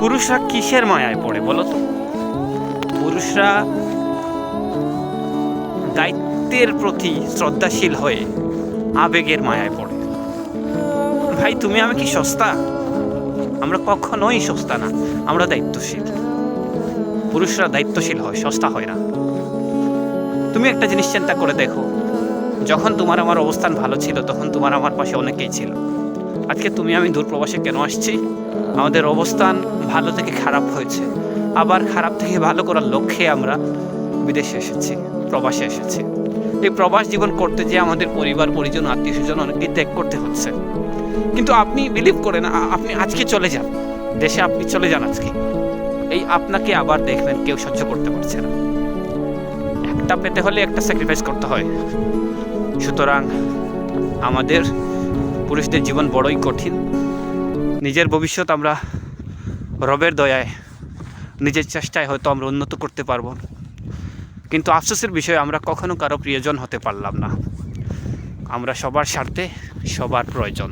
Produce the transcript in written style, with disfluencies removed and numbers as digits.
পুরুষরা কিসের মায়ায় পড়ে বলো তো? পুরুষরা দায়িত্বের প্রতি শ্রদ্ধাশীল হয়ে আবেগের মায়ায় পড়ে। ভাই তুমি আমি কি সস্তা? আমরা কখনোই সস্তা না, আমরা দায়িত্বশীল। পুরুষরা দায়িত্বশীল হয়, সস্তা হয় না। তুমি একটা জিনিস চিন্তা করে দেখো, যখন তোমার আমার অবস্থান ভালো ছিল তখন তোমার আমার পাশে অনেকেই ছিল। আজকে তুমি আমি দূরপ্রবাসে কেন আসছি? আমাদের অবস্থান ভালো থেকে খারাপ হয়েছে, আবার খারাপ থেকে ভালো করার লক্ষ্যে আমরা বিদেশে এসেছি, প্রবাসে এসেছি। এই প্রবাস জীবন করতে যেয়ে আমাদের পরিবার পরিজন আত্মীয় স্বজন অনেকেই ত্যাগ করতে হচ্ছে। কিন্তু আপনি বিলিভ করেন, আপনি আজকে চলে যান দেশে, আপনি চলে যান আজকে, এই আপনাকে আবার দেখবেন কেউ সহ্য করতে পারছে না। একটা পেতে হলে একটা স্যাক্রিফাইস করতে হয়। সুতরাং আমাদের পুরুষদের জীবন বড়ই কঠিন। নিজের ভবিষ্যৎ আমরা রবের দয়ায়, নিজের চেষ্টায় হয়তো আমরা উন্নত করতে পারবো, কিন্তু আফসোসের বিষয় আমরা কখনো কারো প্রিয়জন হতে পারলাম না। আমরা সবার স্বার্থে সবার প্রয়োজন।